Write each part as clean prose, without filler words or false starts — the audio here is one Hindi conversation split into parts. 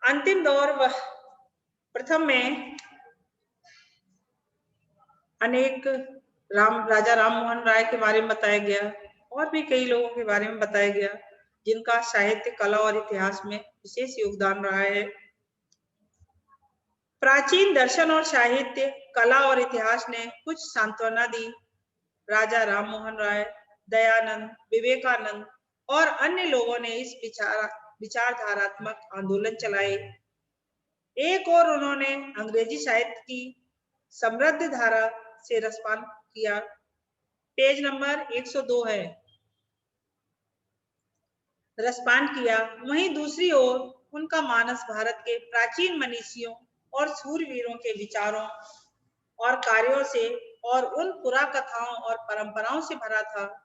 अंतिम दौर प्रथम में अनेक राजा राम मोहन राय के बारे में बताया गया और भी कई लोगों के बारे में बताया गया जिनका साहित्य, कला और इतिहास में विशेष योगदान रहा है। प्राचीन दर्शन और साहित्य, कला और इतिहास ने कुछ सांत्वना दी। राजा राम मोहन राय, दयानंद, विवेकानंद और अन्य लोगों ने इस विचारधारात्मक आंदोलन चलाए। एक और उन्होंने अंग्रेजी साहित्य की समृद्ध धारा से रसपान किया। पेज नंबर 102 है, रसपान किया। वहीं दूसरी ओर उनका मानस भारत के प्राचीन मनीषियों और सूरवीरों के विचारों और कार्यों से और उन पुराकथाओं और परंपराओं से भरा था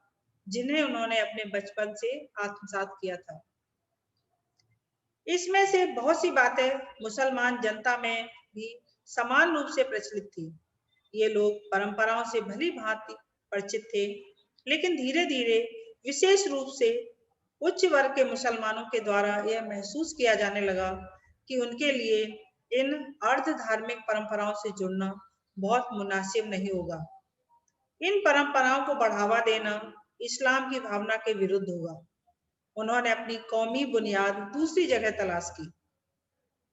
जिन्हें उन्होंने अपने बचपन से आत्मसात किया था। इसमें से बहुत सी बातें मुसलमान जनता में भी समान रूप से प्रचलित थी। ये लोग परंपराओं से भली भांति परिचित थे, लेकिन धीरे धीरे विशेष रूप से उच्च वर्ग के मुसलमानों के द्वारा यह महसूस किया जाने लगा कि उनके लिए इन अर्ध धार्मिक परंपराओं से जुड़ना बहुत मुनासिब नहीं होगा। इन परंपराओं को बढ़ावा देना इस्लाम की भावना के विरुद्ध होगा। उन्होंने अपनी कौमी बुनियाद दूसरी जगह तलाश की।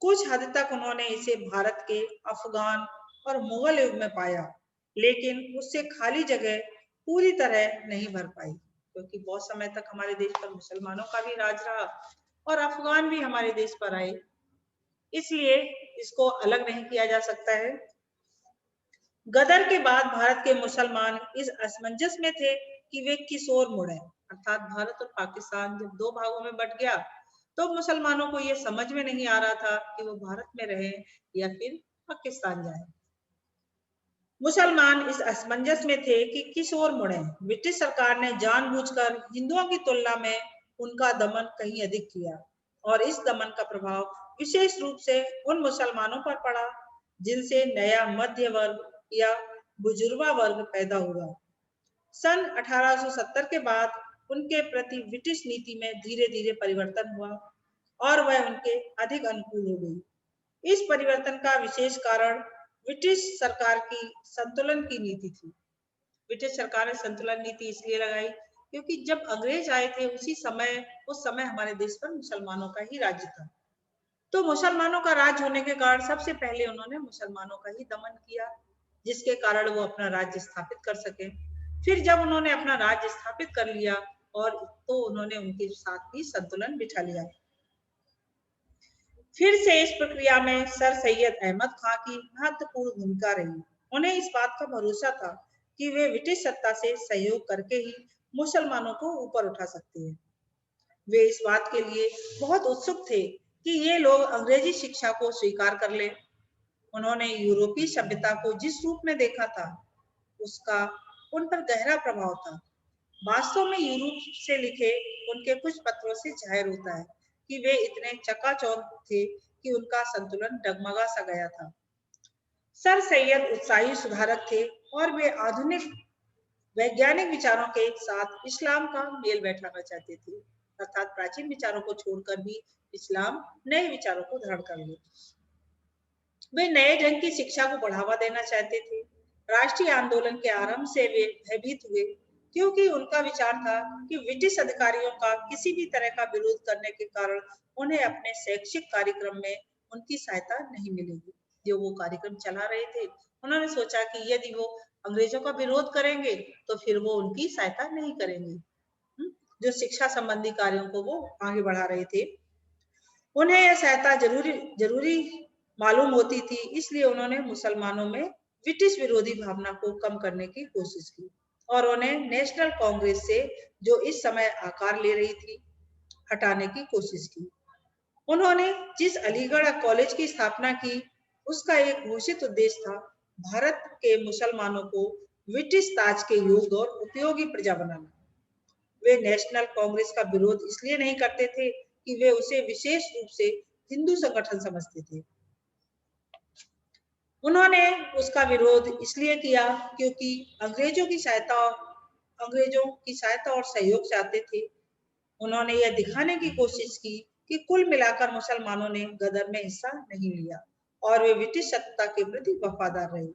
कुछ हद तक उन्होंने इसे भारत के अफगान और मुगल युग में पाया, लेकिन उससे खाली जगह पूरी तरह नहीं भर पाई, क्योंकि बहुत समय तक हमारे देश पर मुसलमानों का भी राज रहा और अफगान भी हमारे देश पर आए, इसलिए इसको अलग नहीं किया जा सकता है। गदर के बाद भारत के मुसलमान इस असमंजस में थे कि वे किस ओर मुड़े, अर्थात भारत और पाकिस्तान जब दो भागों में बट गया तो मुसलमानों को यह समझ में नहीं आ रहा था कि वो भारत में रहे या फिर पाकिस्तान जाए। मुसलमान इस असमंजस में थे कि किस ओर मुड़े। ब्रिटिश सरकार ने जानबूझकर हिंदुओं की तुलना में उनका दमन कहीं अधिक किया और इस दमन का प्रभाव विशेष रूप से उन मुसलमानों पर पड़ा जिनसे नया मध्य वर्ग या बुजुर्गा वर्ग पैदा हुआ। सन 1870 के बाद उनके प्रति ब्रिटिश नीति में धीरे धीरे परिवर्तन हुआ और वह उनके अधिक अनुकूल हो गई। इस परिवर्तन का विशेष कारण ब्रिटिश सरकार की संतुलन की नीति थी। ब्रिटिश सरकार ने संतुलन नीति इसलिए लगाई क्योंकि जब अंग्रेज आए थे उस समय हमारे देश पर मुसलमानों का ही राज्य था, तो मुसलमानों का राज होने के कारण सबसे पहले उन्होंने मुसलमानों का ही दमन किया, जिसके कारण वो अपना राज्य स्थापित कर सके। फिर जब उन्होंने अपना राज्य स्थापित कर लिया और तो उन्होंने उनके साथ ही संतुलन बिठा लिया। फिर से इस प्रक्रिया में सर सैयद अहमद खां की महत्वपूर्ण भूमिका रही। उन्हें इस बात का भरोसा था कि वे ब्रिटिश सत्ता से सहयोग करके ही मुसलमानों को ऊपर उठा सकते हैं। वे इस बात के लिए बहुत उत्सुक थे कि ये लोग अंग्रेजी शिक्षा को स्वीकार कर लें। उन्होंने यूरोपीय सभ्यता को जिस रूप में देखा था उसका उन पर गहरा प्रभाव था। वास्तव में यूरोप से लिखे उनके कुछ पत्रों से जाहिर होता है कि वे इतने चकाचौंध थे कि उनका संतुलन डगमगा सा गया था। सर सैयद उत्साही सुधारक थे और वे आधुनिक वैज्ञानिक विचारों के साथ इस्लाम का मेल बैठाना चाहते थे, अर्थात प्राचीन विचारों को छोड़कर भी इस्लाम नए विचारों को धारण कर ले। वे नए ढंग की शिक्षा को बढ़ावा देना चाहते थे। राष्ट्रीय आंदोलन के आरंभ से वे भयभीत हुए क्योंकि उनका विचार था कि ब्रिटिश अधिकारियों का किसी भी तरह का विरोध करने के कारण उन्हें अपने शैक्षिक कार्यक्रम में उनकी सहायता नहीं मिलेगी। जो वो कार्यक्रम चला रहे थे, उन्होंने सोचा कि यदि वो अंग्रेजों का विरोध करेंगे तो फिर वो उनकी सहायता नहीं करेंगे। जो शिक्षा संबंधी कार्यों को वो आगे बढ़ा रहे थे, उन्हें यह सहायता जरूरी मालूम होती थी, इसलिए उन्होंने मुसलमानों में ब्रिटिश विरोधी भावना को कम करने की कोशिश की और उन्हें नेशनल कांग्रेस से, जो इस समय आकार ले रही थी, हटाने की कोशिश की। उन्होंने जिस अलीगढ़ कॉलेज की स्थापना की, उसका एक घोषित उद्देश्य था भारत के मुसलमानों को ब्रिटिश ताज के योग्य और उपयोगी प्रजा बनाना। वे नेशनल कांग्रेस का विरोध इसलिए नहीं करते थे कि वे उसे विशेष रूप से हिंदू संगठन समझते थे। उन्होंने उसका विरोध इसलिए किया क्योंकि अंग्रेजों की सहायता और सहयोग चाहते थे। उन्होंने यह दिखाने की कोशिश की कि कुल मिलाकर मुसलमानों ने गदर में हिस्सा नहीं लिया और वे ब्रिटिश सत्ता के प्रति वफादार रहे।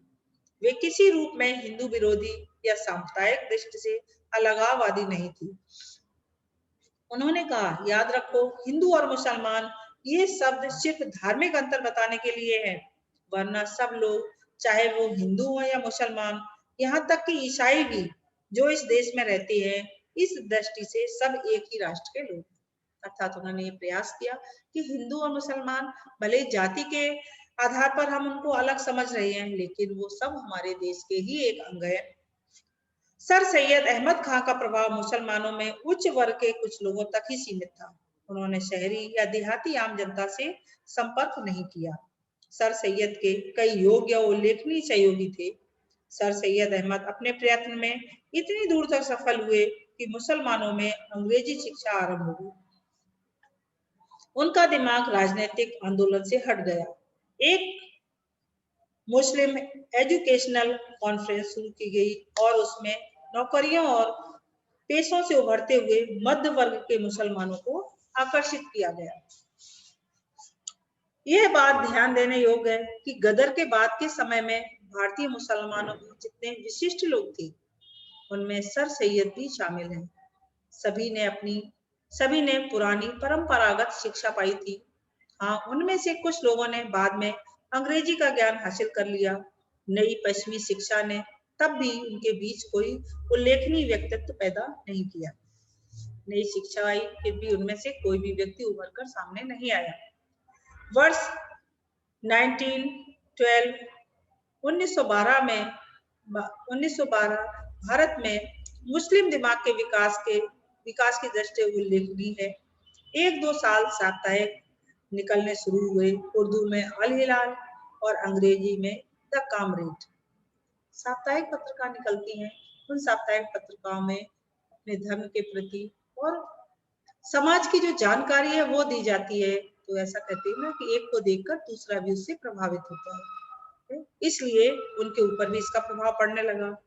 वे किसी रूप में हिंदू विरोधी या सांप्रदायिक दृष्टि से अलगाववादी नहीं थी। उन्होंने कहा, याद रखो, हिंदू और मुसलमान ये शब्द सिर्फ धार्मिक अंतर बताने के लिए है, वरना सब लोग, चाहे वो हिंदू हो या मुसलमान, यहाँ तक कि ईसाई भी जो इस देश में रहते हैं, इस दृष्टि से सब एक ही राष्ट्र के लोग। अर्थात उन्होंने ये प्रयास किया कि हिंदू और मुसलमान भले जाति के आधार पर हम उनको अलग समझ रहे हैं, लेकिन वो सब हमारे देश के ही एक अंग है। सर सैयद अहमद खां का प्रभाव मुसलमानों में उच्च वर्ग के कुछ लोगों तक ही सीमित था। उन्होंने शहरी या देहाती आम जनता से संपर्क नहीं किया। सर सैयद के कई योग्य और उल्लेखनीय सहयोगी थे। सर सैयद अहमद अपने प्रयत्न में इतनी दूर तक सफल हुए कि मुसलमानों में अंग्रेजी शिक्षा आरंभ हो गई। उनका दिमाग राजनीतिक आंदोलन से हट गया। एक मुस्लिम एजुकेशनल कॉन्फ्रेंस शुरू की गई और उसमें नौकरियों और पेशों से उभरते हुए मध्य वर्ग के मुसलमानों को आकर्षित किया गया। यह बात ध्यान देने योग्य है कि गदर के बाद के समय में भारतीय मुसलमानों में जितने विशिष्ट लोग थे, उनमें सर सैयद भी शामिल हैं। सभी ने पुरानी परंपरागत शिक्षा पाई थी। हाँ, उनमें से कुछ लोगों ने बाद में अंग्रेजी का ज्ञान हासिल कर लिया। नई पश्चिमी शिक्षा ने तब भी उनके बीच कोई उल्लेखनीय व्यक्तित्व पैदा नहीं किया। नई शिक्षा आई, फिर भी उनमें से कोई भी व्यक्ति उभर कर सामने नहीं आया। वर्ष 1912 भारत में मुस्लिम दिमाग के विकास की दृष्टि उल्लेखनीय है। 1-2 साल साप्ताहिक निकलने शुरू हुए। उर्दू में अल हिलाल और अंग्रेजी में द कामरेड साप्ताहिक पत्रिका निकलती हैं। उन साप्ताहिक पत्रिकाओं में अपने धर्म के प्रति और समाज की जो जानकारी है वो दी जाती है। तो ऐसा कहते हैं ना कि एक को देखकर दूसरा भी उससे प्रभावित होता है, इसलिए उनके ऊपर भी इसका प्रभाव पड़ने लगा।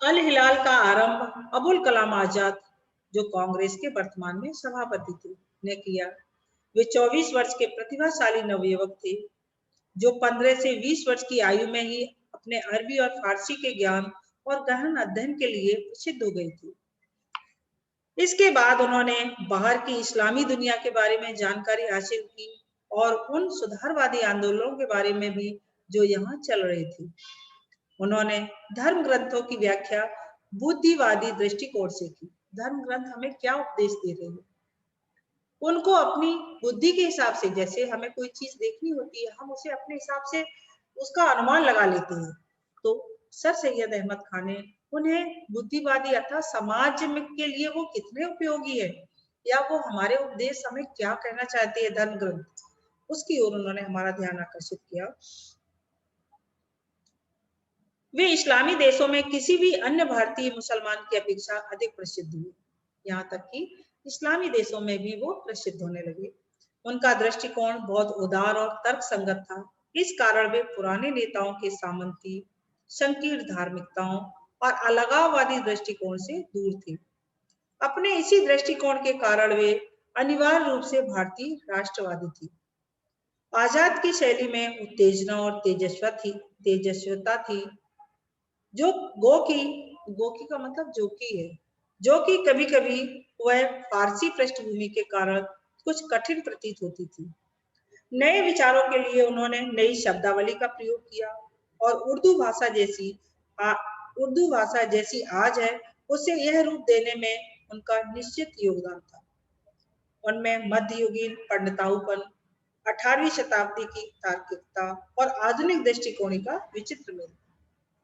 अल हिलाल का आरंभ अबुल कलाम आजाद, जो कांग्रेस के वर्तमान में सभापति थे, ने किया। वे 24 वर्ष के प्रतिभाशाली नवयुवक थे, जो 15 से 20 वर्ष की आयु में ही अपने अरबी और फारसी के ज्ञान और गहन अध्ययन के लिए प्रसिद्ध हो गए थे। इसके बाद उन्होंने बाहर की इस्लामी दुनिया के बारे में जानकारी हासिल की और उन सुधारवादी आंदोलनों के बारे में भी जो यहाँ चल रहे थे। उन्होंने धर्म ग्रंथों की व्याख्या बुद्धिवादी दृष्टिकोण से की। धर्म ग्रंथ हमें क्या उपदेश दे रहे हैं, उनको अपनी बुद्धि के हिसाब से, जैसे हमें कोई चीज देखनी होती है, हम उसे अपने हिसाब से उसका अनुमान लगा लेते हैं। तो सर सैयद अहमद खान ने उन्हें बुद्धिवादी अर्थात समाज में के लिए वो कितने उपयोगी है, या वो हमारे उपदेश हमें क्या कहना चाहते हैं धर्म ग्रंथ, उसकी ओर उन्होंने हमारा ध्यान आकर्षित किया। वे इस्लामी देशों में किसी भी अन्य भारतीय मुसलमान की अपेक्षा अधिक प्रसिद्ध हुए। यहाँ तक कि इस्लामी देशों में भी वो प्रसिद्ध होने लगे। उनका दृष्टिकोण बहुत उदार और तर्कसंगत था। इस कारण वे पुराने नेताओं के सामंती, संकीर्ण धार्मिकताओं और अलगाववादी दृष्टिकोण से दूर थे। अपने इसी दृष्टिकोण के कारण वे अनिवार्य रूप से भारतीय राष्ट्रवादी थी। आजाद की शैली में उत्तेजना और तेजस्वता थी, जो गो की का मतलब जो की है, जो कि कभी कभी वह फारसी पृष्ठभूमि के कारण कुछ कठिन प्रतीत होती थी। नए विचारों के लिए उन्होंने नई शब्दावली का प्रयोग किया और उर्दू भाषा जैसी आज है उसे यह रूप देने में उनका निश्चित योगदान था। उनमें मध्ययुगीन पंडिताऊपन, 18वीं शताब्दी की तार्किकता और आधुनिक दृष्टिकोण का विचित्र मेल,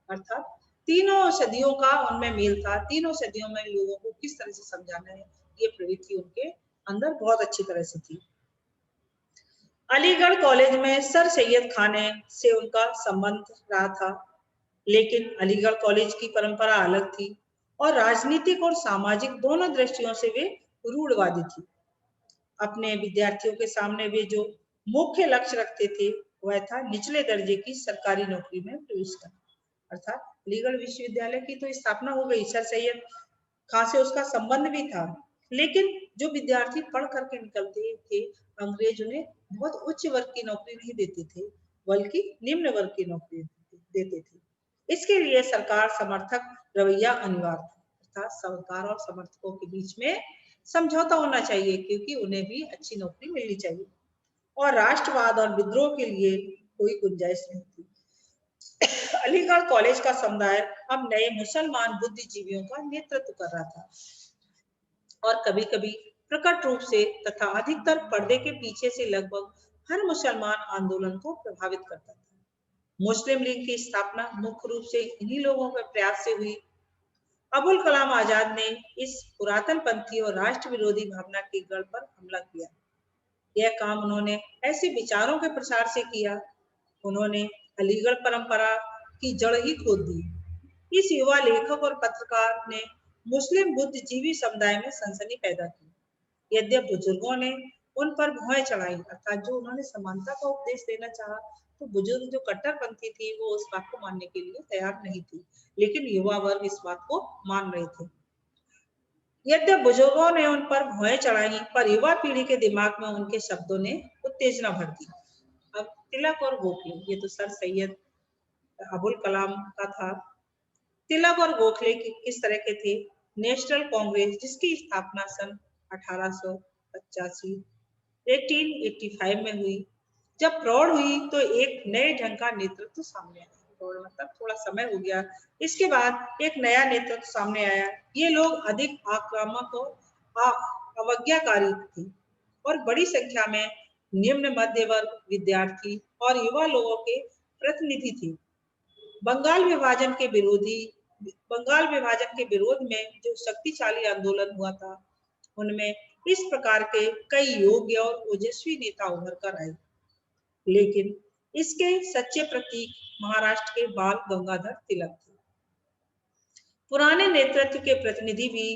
अर्थात तीनों सदियों का उनमें मेल था। तीनों सदियों में लोगों को किस तरह से समझाना है, ये प्रवृत्ति उनके अंदर बहुत अच्छी तरह से थी। अलीगढ़ कॉलेज में सर सैयद खान से उनका संबंध रहा था, लेकिन अलीगढ़ कॉलेज की परंपरा अलग थी और राजनीतिक और सामाजिक दोनों दृष्टियों से वे रूढ़वादी थी। अपने विद्यार्थियों के सामने वे जो मुख्य लक्ष्य रखते थे वह था निचले दर्जे की सरकारी नौकरी में प्रवेश करना। अर्थात अलीगढ़ विश्वविद्यालय की तो स्थापना हो गई, सर सैयद खां से उसका संबंध भी था, लेकिन जो विद्यार्थी पढ़ करके निकलते थे, अंग्रेज उन्हें बहुत उच्च वर्ग की नौकरी नहीं देते थे, बल्कि निम्न वर्ग की नौकरी देते थे। इसके लिए सरकार समर्थक रवैया अनिवार्य था, अर्थात सरकार और समर्थकों के बीच में समझौता होना चाहिए, क्योंकि उन्हें भी अच्छी नौकरी मिलनी चाहिए और राष्ट्रवाद और विद्रोह के लिए कोई गुंजाइश नहीं थी। अलीगढ़ कॉलेज का समुदाय अब नए मुसलमान बुद्धिजीवियों का नेतृत्व कर रहा था और कभी-कभी प्रकट रूप से तथा अधिकतर पर्दे के पीछे से लगभग हर मुसलमान आंदोलन को प्रभावित करता था। मुस्लिम लीग की स्थापना मुख्य रूप से इन्हीं लोगों के प्रयास से हुई। अबुल कलाम आजाद ने इस पुरातन पंथी और राष्ट्र विरोधी भावना के गढ़ पर हमला किया। यह काम उन्होंने ऐसे विचारों के प्रसार से किया, उन्होंने अलीगढ़ परंपरा की जड़ ही खोद दी। इस युवा लेखक और पत्रकार ने मुस्लिम बुद्धिजीवी समुदाय में सनसनी पैदा की। यद्यपि बुजुर्गों ने उन पर भौएं चढ़ाई, अर्थात जो उन्होंने समानता का उपदेश देना चाहा, तो बुजुर्ग जो कट्टरपंथी थी वो उस बात को मानने के लिए तैयार नहीं थी, लेकिन युवा वर्ग इस बात को मान रहे थे। यद्यपि बुजुर्गों ने उन पर भौएं चढ़ाई, पर युवा पीढ़ी के दिमाग में उनके शब्दों ने उत्तेजना भर दी। अब तिलक और गोखले, ये तो सर सैयद अबुल कलाम का था। तिलक और गोखले किस तरह के थे? नेशनल कांग्रेस, जिसकी स्थापना सन 1885 1885 में हुई, जब प्रौढ़ हुई तो एक नए ढंग का नेतृत्व सामने आया। प्रौढ़ मतलब थोड़ा समय हो गया, इसके बाद एक नया नेतृत्व सामने आया। ये लोग अधिक आक्रामक और अवज्ञाकारी थे और बड़ी संख्या में निम्न मध्य वर्ग, विद्यार्थी और युवा लोगों के प्रतिनिधि थे। बंगाल विभाजन के विरोध में जो शक्तिशाली आंदोलन हुआ था, उनमें इस प्रकार के कई योग्य और ओजस्वी नेता उभर कर आए, लेकिन इसके सच्चे प्रतीक महाराष्ट्र के बाल गंगाधर तिलक थे। पुराने नेतृत्व के प्रतिनिधि भी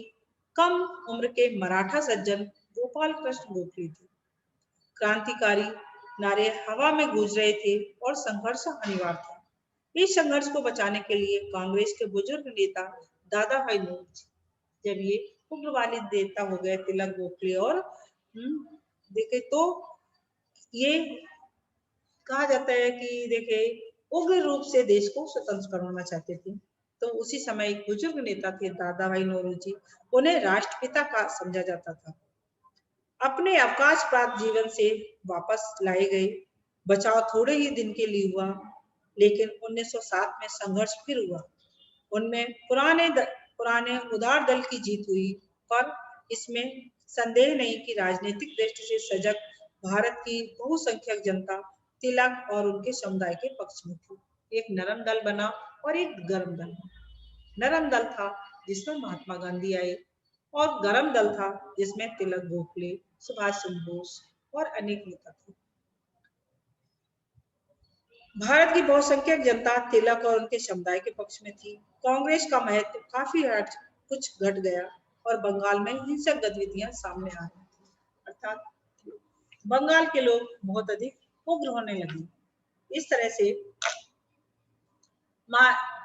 कम उम्र के मराठा सज्जन गोपाल कृष्ण गोखले थे। क्रांतिकारी नारे हवा में गूंज रहे थे और संघर्ष अनिवार्य था। इस संघर्ष को बचाने के लिए कांग्रेस के बुजुर्ग नेता दादा भाई नौरोजी, जब ये उग्रवादी नेता हो गए तिलक गोखले और देखे तो ये कहा जाता है कि देखे उग्र रूप से देश को स्वतंत्र करवाना चाहते थे। तो उसी समय एक बुजुर्ग नेता थे दादा भाई नौरोजी, उन्हें राष्ट्रपिता का समझा जाता था। अपने अवकाश प्राप्त जीवन से वापस लाए गए। बचाव थोड़े ही दिन के लिए हुआ, लेकिन 1907 में संघर्ष फिर हुआ। उनमें पुराने उदार दल की जीत हुई, पर इसमें संदेह नहीं कि राजनीतिक दृष्टि से सजग भारत की बहुसंख्यक जनता तिलक और उनके समुदाय के पक्ष में थी। एक नरम दल बना और एक गर्म दल। नरम दल था जिसमें महात्मा गांधी आए और गरम दल था जिसमें तिलक गोखले, सुभाष चंद्र बोस और अनेक नेता थे। भारत की बहुसंख्यक जनता तिलक और उनके समुदाय के पक्ष में थी। कांग्रेस का महत्व काफी कुछ घट गया और बंगाल में हिंसक गतिविधियां सामने आ रही थी, अर्थात बंगाल के लोग बहुत अधिक उग्र होने लगे। इस तरह से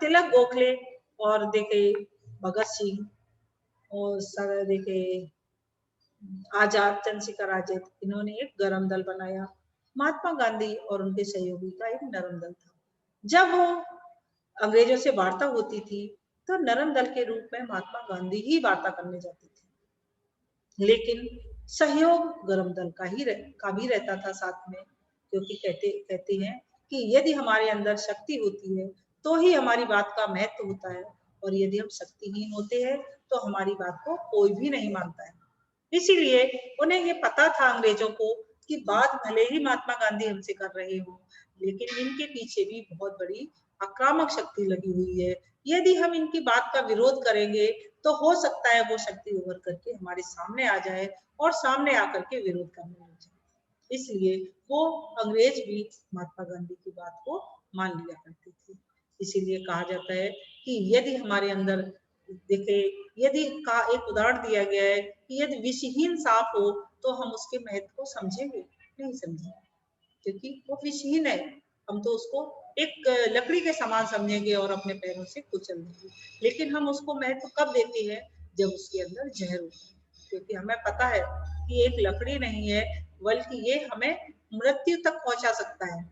तिलक गोखले और देखे भगत सिंह और देखे आजाद, चंद्रशेखर आजाद, इन्होंने एक गरम दल बनाया। महात्मा गांधी और उनके सहयोगी का एक नरम दल था। जब वो अंग्रेजों से वार्ता होती थी तो नरम दल के रूप में महात्मा गांधी ही वार्ता करने जाते थे, लेकिन सहयोग गरम दल का भी रहता था साथ में, क्योंकि कहते हैं कि यदि हमारे अंदर शक्ति होती है तो ही हमारी बात का महत्व होता है, और यदि हम शक्तिहीन होते हैं तो हमारी बात को कोई भी नहीं मानता है। इसीलिए उन्हें ये पता था अंग्रेजों को कि बात भले ही महात्मा गांधी हमसे कर रहे हो, लेकिन इनके पीछे भी बहुत बड़ी आक्रामक शक्ति लगी हुई है। यदि हम इनकी बात का विरोध करेंगे तो हो सकता है वो शक्ति उभर करके हमारे सामने आ जाए और सामने आकर के विरोध करने लग जाए। इसलिए वो अंग्रेज भी महात्मा गांधी की बात को मान लिया करते थे। इसीलिए कहा जाता है कि यदि हमारे अंदर देखे, यदि का एक उदाहरण दिया गया है कि यदि विषहीन सांप हो तो हम उसके महत्व को समझेंगे? नहीं समझेंगे, क्योंकि वो विषहीन है। हम तो उसको एक लकड़ी के समान समझेंगे और अपने पैरों से कुचल देंगे, लेकिन हम उसको महत्व कब देते हैं? जब उसके अंदर जहर होता है। क्योंकि हमें पता है कि एक लकड़ी नहीं है, बल्कि ये हमें मृत्यु तक पहुंचा सकता है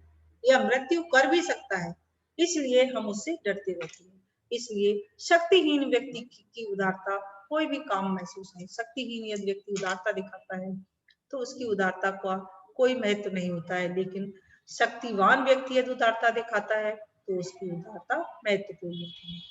या मृत्यु कर भी सकता है, इसलिए हम उससे डरते रहते हैं। इसलिए शक्तिहीन व्यक्ति की उदारता कोई भी काम महसूस नहीं। शक्तिहीन यदि व्यक्ति उदारता दिखाता है तो उसकी उदारता का कोई महत्व नहीं होता है, लेकिन शक्तिवान व्यक्ति यदि उदारता दिखाता है तो उसकी उदारता महत्वपूर्ण होती है।